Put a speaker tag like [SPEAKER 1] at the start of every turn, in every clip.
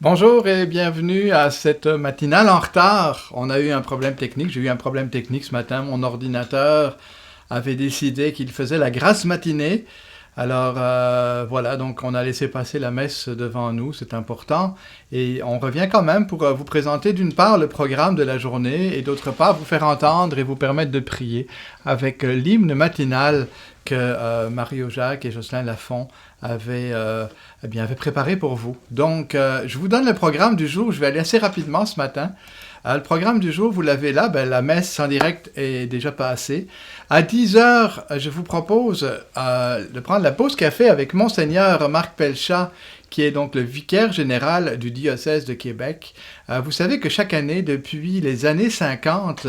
[SPEAKER 1] Bonjour et bienvenue à cette matinale en retard. On a eu un problème technique, j'ai eu un problème technique ce matin. Mon ordinateur avait décidé qu'il faisait la grasse matinée. Alors voilà, donc on a laissé passer la messe devant nous, c'est important. Et on revient quand même pour vous présenter d'une part le programme de la journée et d'autre part vous faire entendre et vous permettre de prier avec l'hymne matinal que Mario Jacques et Jocelyn Lafont avaient préparé pour vous. Donc je vous donne le programme du jour, je vais aller assez rapidement ce matin. Le programme du jour, vous l'avez là, la messe en direct est déjà passée. À 10h, je vous propose de prendre la pause café avec Monseigneur Marc Pelchat, qui est donc le vicaire général du diocèse de Québec. Vous savez que chaque année, depuis les années 50,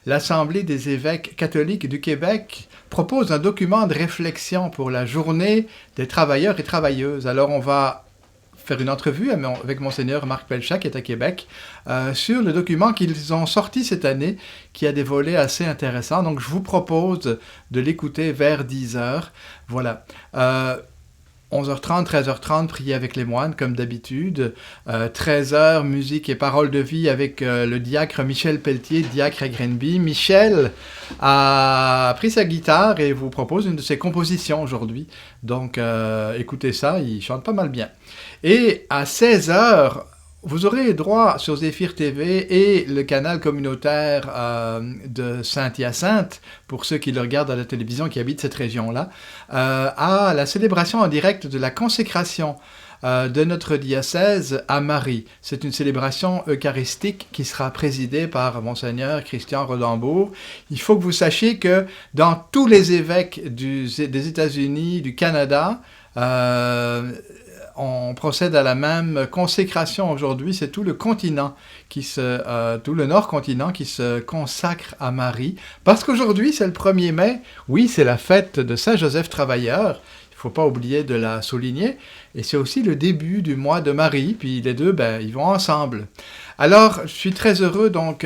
[SPEAKER 1] l'Assemblée des évêques catholiques du Québec propose un document de réflexion pour la journée des travailleurs et travailleuses. Alors on va faire une entrevue avec Monseigneur Marc Pelchat, qui est à Québec, sur le document qu'ils ont sorti cette année, qui a des volets assez intéressants. Donc, je vous propose de l'écouter vers 10h. Voilà. 11h30, 13h30, prier avec les moines, comme d'habitude. 13h, musique et paroles de vie avec le diacre Michel Pelletier, diacre à Grenby. Michel a pris sa guitare et vous propose une de ses compositions aujourd'hui. Donc, écoutez ça, il chante pas mal bien. Et à 16h, vous aurez droit sur Zéphyr TV et le canal communautaire de Saint-Hyacinthe, pour ceux qui le regardent à la télévision, qui habitent cette région-là, à la célébration en direct de la consécration de notre diocèse à Marie. C'est une célébration eucharistique qui sera présidée par Monseigneur Christian Rodambourg. Il faut que vous sachiez que dans tous les évêques des États-Unis, du Canada, on procède à la même consécration aujourd'hui. C'est tout le continent tout le nord-continent qui se consacre à Marie. Parce qu'aujourd'hui, c'est le 1er mai. Oui, c'est la fête de Saint-Joseph Travailleur. Il ne faut pas oublier de la souligner. Et c'est aussi le début du mois de Marie. Puis les deux, ils vont ensemble. Alors, je suis très heureux donc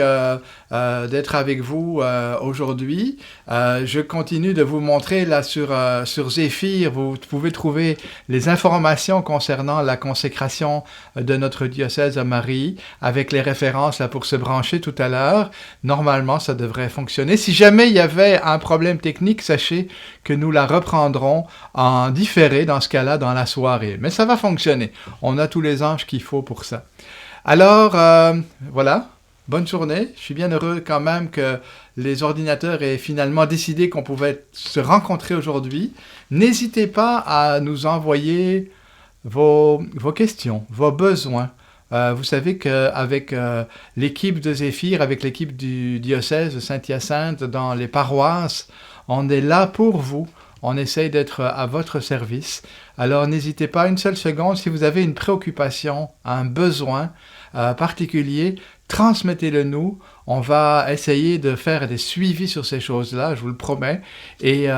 [SPEAKER 1] d'être avec vous aujourd'hui. Je continue de vous montrer là sur Zéphyr, vous pouvez trouver les informations concernant la consécration de notre diocèse à Marie, avec les références là pour se brancher tout à l'heure. Normalement, ça devrait fonctionner. Si jamais il y avait un problème technique, sachez que nous la reprendrons en différé dans ce cas-là dans la soirée. Mais ça va fonctionner. On a tous les anges qu'il faut pour ça. Alors, voilà, bonne journée. Je suis bien heureux quand même que les ordinateurs aient finalement décidé qu'on pouvait se rencontrer aujourd'hui. N'hésitez pas à nous envoyer vos questions, vos besoins. Vous savez qu'avec l'équipe de Zéphyr, avec l'équipe du diocèse de Saint-Hyacinthe, dans les paroisses, on est là pour vous. On essaye d'être à votre service. Alors n'hésitez pas une seule seconde, si vous avez une préoccupation, un besoin particulier, transmettez-le nous. On va essayer de faire des suivis sur ces choses-là, je vous le promets. Et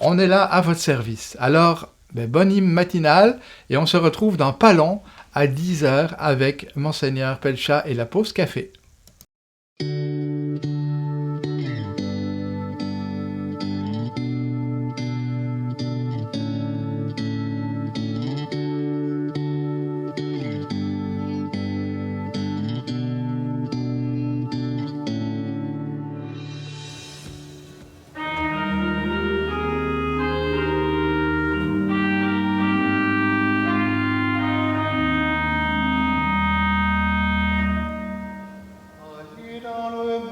[SPEAKER 1] on est là à votre service. Alors, bonne hymne matinale et on se retrouve dans pas long à 10h avec Monseigneur Pelchat et la pause café.
[SPEAKER 2] Dans le